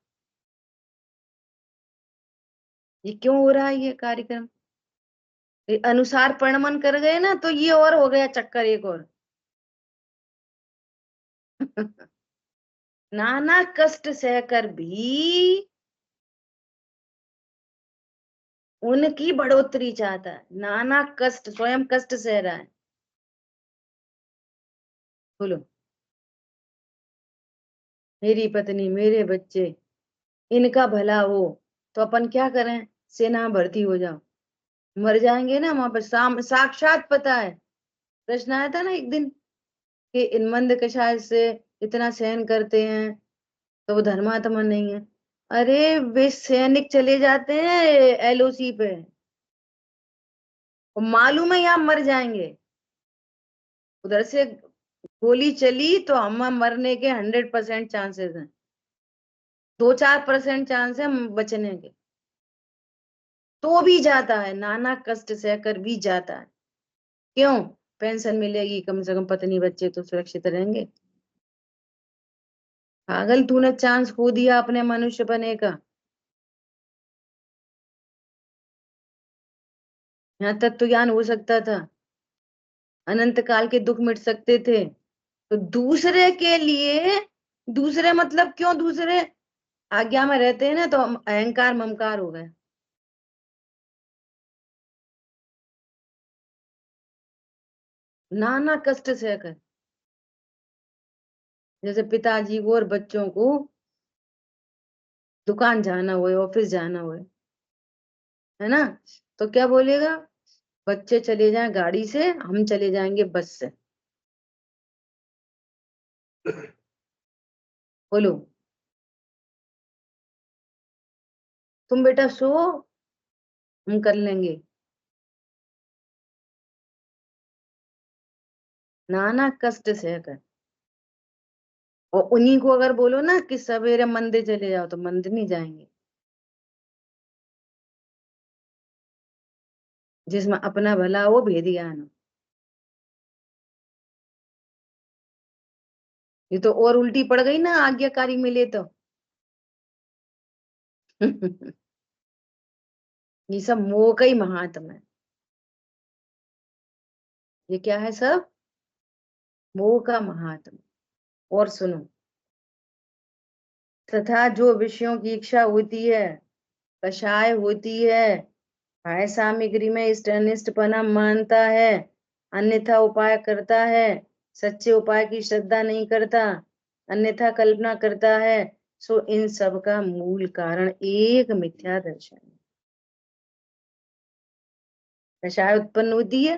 ये क्यों हो रहा है ये कार्यक्रम? ये अनुसार परिणमन कर गए ना, तो ये और हो गया चक्कर एक और। नाना कष्ट सहकर भी उनकी बढ़ोतरी चाहता है, नाना कष्ट, स्वयं कष्ट सह रहा है। बोलो, मेरी पत्नी, मेरे बच्चे, इनका भला हो, तो अपन क्या करें? सेना में भर्ती हो जाओ, मर जाएंगे ना वहां पर। साक्षात पता है, प्रश्न आया था ना एक दिन कि इन मंद कषाय से इतना सहन करते हैं तो वो धर्मात्मा नहीं है। अरे वे सैनिक चले जाते हैं एलओसी पे, और मालूम है यहाँ मर जाएंगे, उधर से गोली चली तो हम मरने के 100% चांसेस हैं, 2-4% चांस है हम बचने के, तो भी जाता है, नाना कष्ट सहकर भी जाता है। क्यों? पेंशन मिलेगी, कम से कम पत्नी बच्चे तो सुरक्षित रहेंगे। पागल, तूने चांस खो दिया अपने मनुष्य बने का। यहाँ तक तो ज्ञान हो सकता था, अनंत काल के दुख मिट सकते थे। तो दूसरे के लिए, दूसरे मतलब क्यों? दूसरे आज्ञा में रहते हैं ना, तो हम अहंकार ममकार हो गए। नाना कष्ट सहकर, जैसे पिताजी को और बच्चों को दुकान जाना हुए, ऑफिस जाना हुए, है ना, तो क्या बोलेगा? बच्चे चले जाएं गाड़ी से, हम चले जाएंगे बस से। बोलो, तुम बेटा सो, हम कर लेंगे। नाना कष्ट सहकर। और उन्हीं को अगर बोलो ना कि सवेरे मंदिर चले जाओ, तो मंदिर नहीं जाएंगे। जिसमें अपना भला हो, भेद ज्ञान हो। ये तो और उल्टी पड़ गई ना, आज्ञाकारी मिले तो। ये सब मोह का ही महात्म है। ये क्या है सब? मोह का महात्म। और सुनो, तथा जो विषयों की इच्छा होती है, कषाय होती है, हाय सामग्री में इष्ट अनिष्टपना मानता है, अन्यथा उपाय करता है, सच्चे उपाय की श्रद्धा नहीं करता, अन्यथा कल्पना करता है, सो इन सब का मूल कारण एक मिथ्या दर्शन है। कषाय उत्पन्न होती है,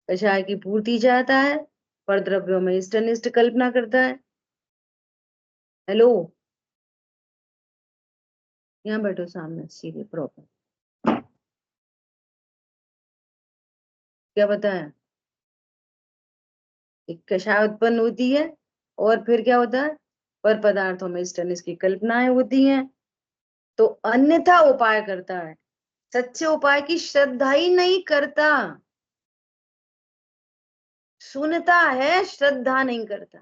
कषाय की पूर्ति चाहता है, पर द्रव्यों में इष्ट अनिष्ट कल्पना करता है। हेलो, यहाँ बैठो सामने सीधे प्रॉपर। क्या बताया? एक कषाय उत्पन्न होती है, और फिर क्या होता है? पर पदार्थों में इष्ट अनिष्ट की कल्पनाएं होती हैं, तो अन्यथा उपाय करता है, सच्चे उपाय की श्रद्धा ही नहीं करता। सुनता है, श्रद्धा नहीं करता।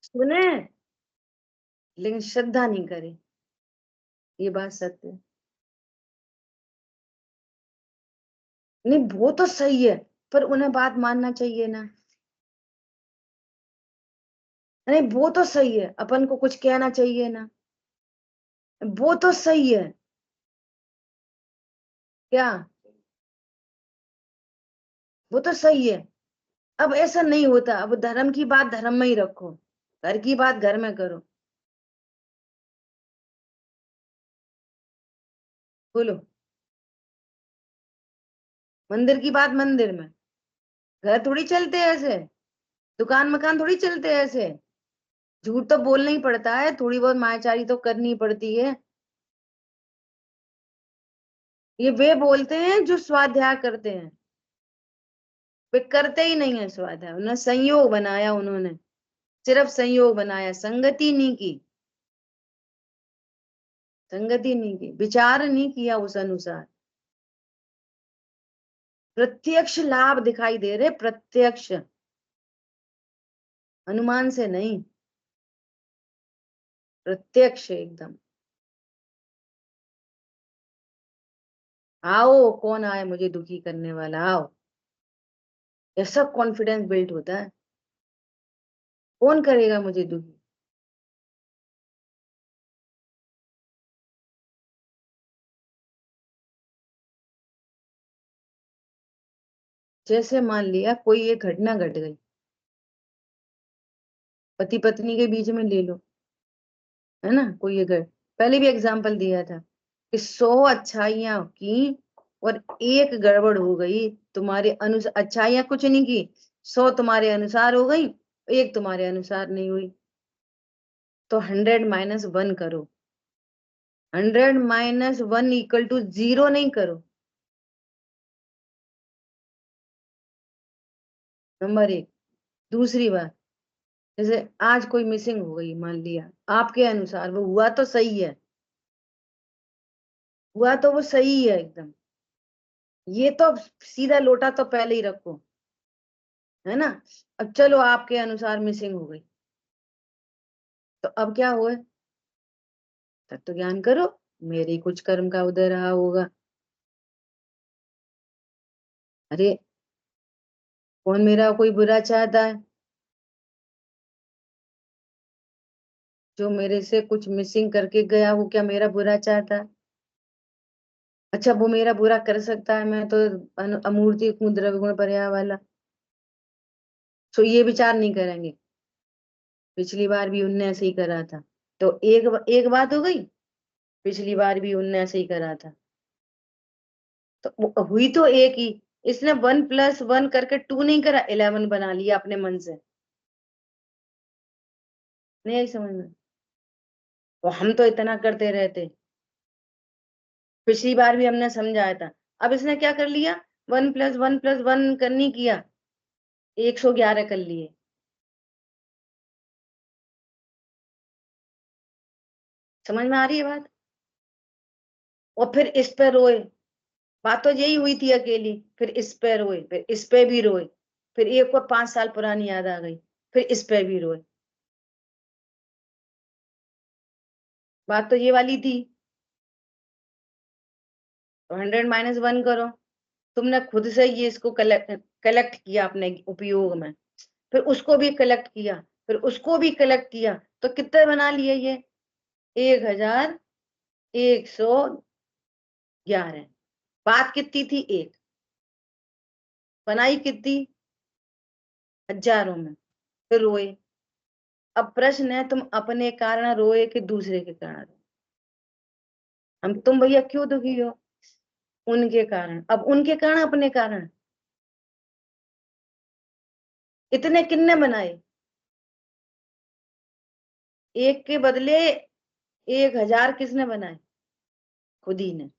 सुने लेकिन श्रद्धा नहीं करे, ये बात सत्य है। नहीं, वो तो सही है, पर उन्हें बात मानना चाहिए ना। नहीं, वो तो सही है, अपन को कुछ कहना चाहिए ना। वो तो सही है। क्या? वो तो सही है। अब ऐसा नहीं होता, अब धर्म की बात धर्म में ही रखो, घर की बात घर में करो। बोलो, मंदिर की बात मंदिर में, घर थोड़ी चलते हैं ऐसे, दुकान मकान थोड़ी चलते हैं ऐसे। झूठ तो बोलना ही पड़ता है, थोड़ी बहुत मायाचारी तो करनी पड़ती है। ये वे बोलते हैं जो स्वाध्याय करते हैं, वे करते ही नहीं है स्वाध्याय। उन्होंने संयोग बनाया, उन्होंने सिर्फ संयोग बनाया, संगति नहीं की, संगति नहीं की, विचार नहीं किया उस अनुसार। प्रत्यक्ष लाभ दिखाई दे रहे, प्रत्यक्ष, अनुमान से नहीं, प्रत्यक्ष एकदम। आओ, कौन आए मुझे दुखी करने वाला, आओ, ऐसा कॉन्फिडेंस बिल्ड होता है। कौन करेगा मुझे दुखी? जैसे मान लिया कोई एक घटना घट गई, पति पत्नी के बीच में ले लो, है ना, कोई एक पहले भी एग्जाम्पल दिया था कि 100 अच्छाइयां की और एक गड़बड़ हो गई, तुम्हारे अनुसार अच्छाइयां कुछ नहीं की, 100 तुम्हारे अनुसार हो गई, एक तुम्हारे अनुसार नहीं हुई, तो 100 - 1 करो। 100 - 1 = 0 नहीं करो। नंबर एक। दूसरी बात, जैसे आज कोई मिसिंग हो गई, मान लिया आपके अनुसार वो हुआ तो सही है, हुआ तो वो सही है एकदम, ये तो सीधा लोटा तो पहले ही रखो, है ना। अब चलो आपके अनुसार मिसिंग हो गई, तो अब क्या हुआ? तत्व ज्ञान करो, मेरे ही कुछ कर्म का उदय रहा होगा। अरे, कौन मेरा कोई बुरा चाहता है? जो मेरे से कुछ मिसिंग करके गया, वो क्या मेरा बुरा चाहता है? अच्छा, वो मेरा बुरा कर सकता है, मैं तो अमूर्ति हूँ, द्रव्य गुण पर्याय वाला, तो ये विचार नहीं करेंगे, पिछली बार भी उनने ऐसे ही करा था, तो एक बात हो गई, पिछली बार भी उनने ऐसे ही करा था, तो हुई तो एक ही। इसने 1 + 1 करके 2 नहीं करा, 11 बना लिया अपने मन से। नहीं आई समझ में? तो हम तो इतना करते रहते, पिछली बार भी हमने समझाया था। अब इसने क्या कर लिया, 1 + 1 + 1 करनी किया, 111 कर लिए। समझ में आ रही है बात? और फिर इस पे रोए, बात तो यही हुई थी अकेली, फिर इस पे रोए, फिर इस पे भी रोए, फिर एक को 5 साल पुरानी याद आ गई, फिर इस पे भी रोए। बात तो ये वाली थी। तो 100 - 1 करो। तुमने खुद से ये इसको कलेक्ट कलेक्ट किया अपने उपयोग में, फिर उसको भी कलेक्ट किया, फिर उसको भी कलेक्ट किया, तो कितने बना लिए ये? 1111। बात कितनी थी? एक। बनाई कितनी? हजारों में। फिर रोए। अब प्रश्न है, तुम अपने कारण रोए कि दूसरे के कारण रोए? तुम भैया क्यों दुखी हो? उनके कारण। अब उनके कारण, अपने कारण, इतने किन्ने बनाए? एक के बदले 1000 किसने बनाए? खुद ही ने।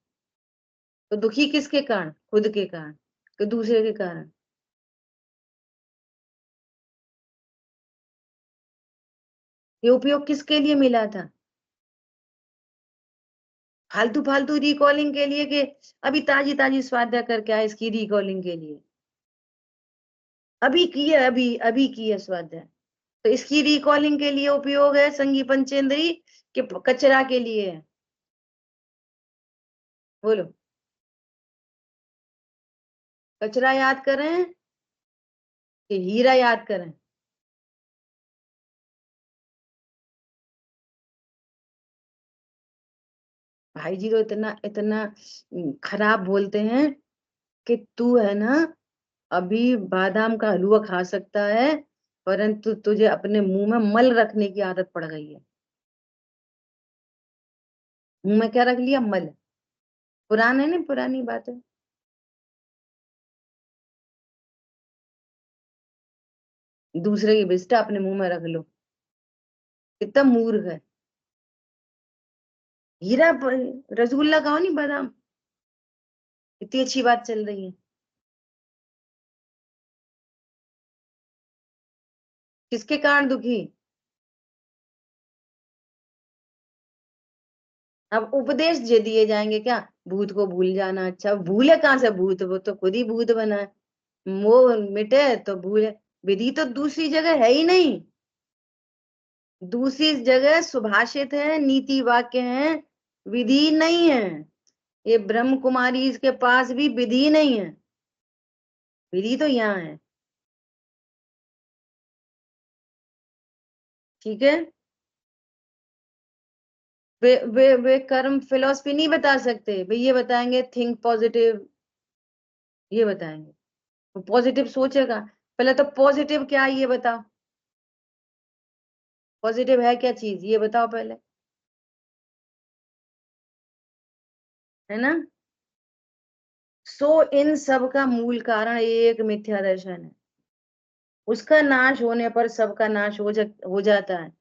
तो दुखी किसके कारण? खुद के कारण कि दूसरे के कारण? ये उपयोग किसके लिए मिला था? फालतू फालतू रिकॉलिंग के लिए, कि अभी ताजी ताजी स्वाध्याय करके आए, इसकी रिकॉलिंग के लिए? अभी की है, अभी अभी की है स्वाध्याय, तो इसकी रिकॉलिंग के लिए उपयोग है संगी पंचेंद्री, कि कचरा के लिए है? बोलो। कचरा याद करें कि हीरा याद करें? भाई जी तो इतना इतना खराब बोलते हैं कि तू है ना, अभी बादाम का हलवा खा सकता है, परंतु तुझे अपने मुंह में मल रखने की आदत पड़ गई है। मुंह में क्या रख लिया? मल। पुराने ने, पुरानी बात है। दूसरे की बिस्टा अपने मुंह में रख लो, कितना मूर्ख है। हीरा रसगुल्ला खाओ, नहीं बादाम, इतनी अच्छी बात चल रही है। किसके कारण दुखी? अब उपदेश जे दिए जाएंगे क्या? भूत को भूल जाना। अच्छा, भूले कहाँ से भूत? वो तो खुद ही भूत बना है। मोह मिटे तो भूले। विधि तो दूसरी जगह है ही नहीं। दूसरी जगह सुभाषित है, नीति वाक्य है, विधि नहीं है। ये ब्रह्म कुमारी इसके पास भी विधि नहीं है, विधि तो यहाँ है। ठीक है। वे कर्म फिलोसफी नहीं बता सकते भाई, ये बताएंगे थिंक पॉजिटिव, ये बताएंगे। वो पॉजिटिव सोचेगा। पहले तो पॉजिटिव क्या है ये बताओ, पॉजिटिव है क्या चीज ये बताओ पहले, है ना। सो इन सब का मूल कारण एक मिथ्या दर्शन है। उसका नाश होने पर सबका नाश हो जाता है,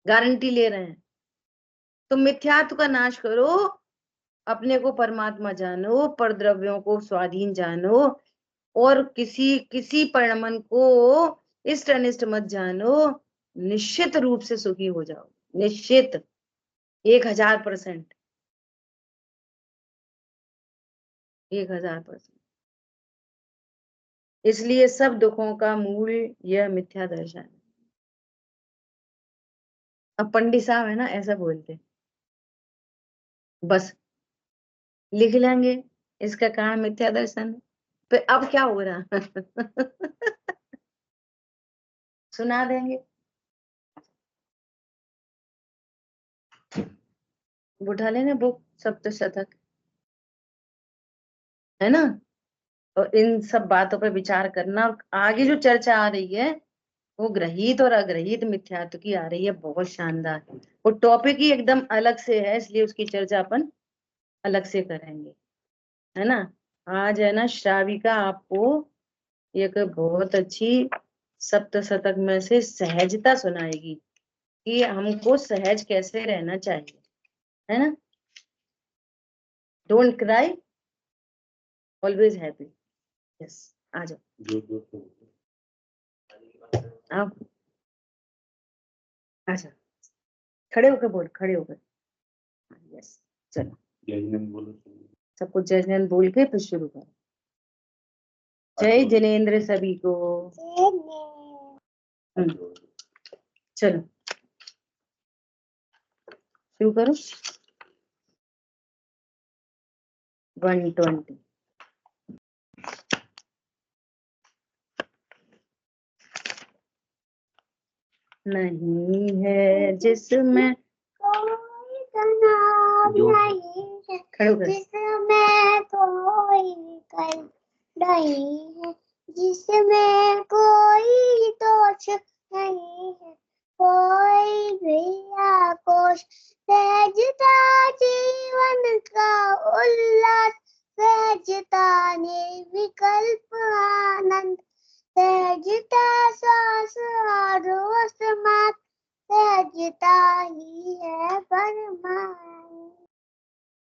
गारंटी ले रहे हैं। तो मिथ्यात्व का नाश करो, अपने को परमात्मा जानो, परद्रव्यों को स्वाधीन जानो, और किसी किसी परमन को इष्ट अनिष्ट मत जानो। निश्चित रूप से सुखी हो जाओ, निश्चित, 1000%, 1000%। इसलिए सब दुखों का मूल यह मिथ्या दर्शन है। अब पंडित साहब है ना ऐसा बोलते, बस लिख लेंगे इसका कारण मिथ्या दर्शन है। फिर अब क्या हो रहा सुना देंगे। उठा लेना बुक सप्त शतक, है ना। और इन सब बातों पर विचार करना, और आगे जो चर्चा आ रही है वो ग्रहित और अग्रहित मिथ्यात्व की आ रही है, बहुत शानदार। वो टॉपिक ही एकदम अलग से है, इसलिए उसकी चर्चा अपन अलग से करेंगे, है ना। आज है ना श्राविका आपको एक बहुत अच्छी सप्त शतक में से सहजता सुनाएगी कि हमको सहज कैसे रहना चाहिए, है ना। Don't cry, always happy. Yes, आ जाओ आप, अच्छा, खड़े होकर बोल, खड़े होकर। यस, चलो सबको जय जैन बोल के फिर शुरू करो। जय जिनेन्द्र सभी को। चलो शुरू करो। 120। नहीं है जिसमें कोई तनाव नहीं है, जिसमें कोई कल नहीं है, जिसमें कोई दोष नहीं है, कोई भी आकोश, सहजता जीवन का उल्लास, सहजता निर्विकल्प आनंद, सहजता सांस आरोस मत, सहजता ही है परमानंद।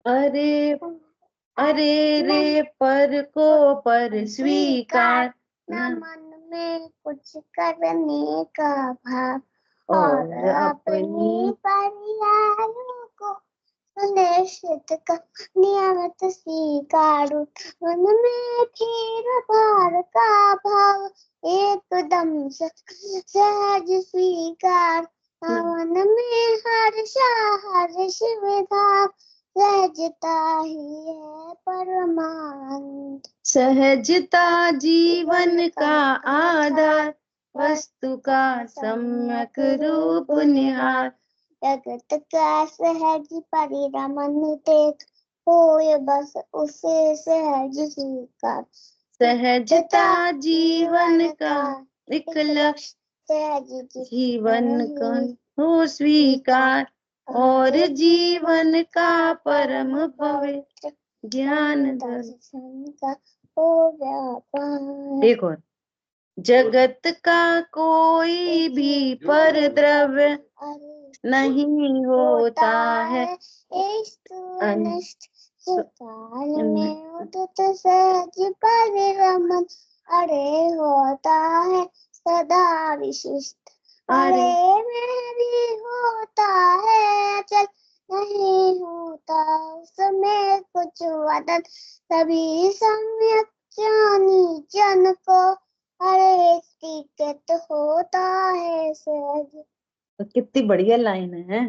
अरे अरे रे पर को पर स्वीकार, न मन में कुछ करने का भाव, और अपनी पर्यायों को सुनिश्चित का नियमित स्वीकारो, मन में फिर भार का भाव एकदम सहज स्वीकार, मन में हर्ष हर्ष विधा, सहजता ही है परमानंद। सहजता जीवन का आधार, वस्तु का सम्यक रूप निहार, जगत का सहज परिरमण देख, होए बस उसे सहज स्वीकार, सहजता जीवन का एक लक्ष्य, सहज जीवन का हो स्वीकार, और जीवन का परम पवित्र ज्ञान दर्शन का हो व्यापार। एक और, जगत का कोई भी पर द्रव्य नहीं होता है अनिष्ट, काल में उदित सहज परिरमण, अरे होता है सदा विशिष्ट। अरे अरे में भी होता है अचल, नहीं होता उसमें कुछ वदन, तभी सम्यक जानी जन को, अरे टिकट होता है सहज। तो कितनी बढ़िया लाइन है।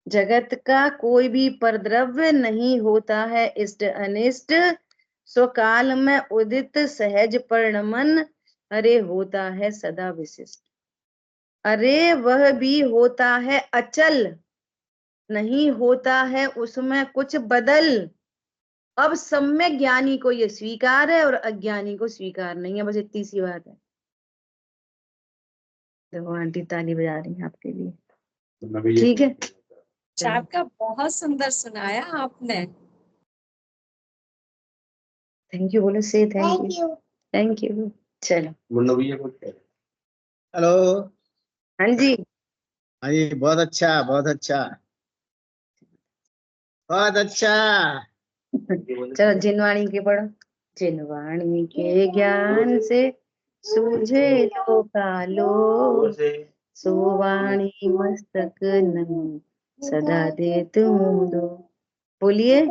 जगत का कोई भी परद्रव्य नहीं होता है इष्ट अनिष्ट, स्वकाल में उदित सहज परिणमन, अरे होता है सदा विशिष्ट। अरे वह भी होता है अचल, नहीं होता है उसमें कुछ बदल। अब सम्यक ज्ञानी को ये स्वीकार है और अज्ञानी को स्वीकार नहीं है, बस इतनी सी बात है। देखो आंटी ताली बजा रही है आपके लिए, ठीक है। आपका बहुत सुंदर सुनाया आपने। थैंक यू बोलो, से thank thank you. You. Thank you. चलो हेलो। हाँ जी, हाँ जी, बहुत अच्छा, बहुत अच्छा, बहुत अच्छा। चलो जिनवाणी के पढ़ो। जिनवाणी के ज्ञान से सूझे लोकालो, सुवाणी मस्तक नमो सदा दे तुम दो। बोलिए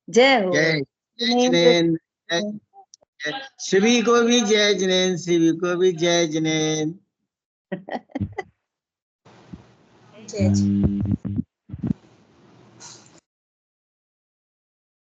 जय हो। जय जिनेन, शिवी को भी जय जिनेन, शिवी को भी जय जिनेन। जय जी।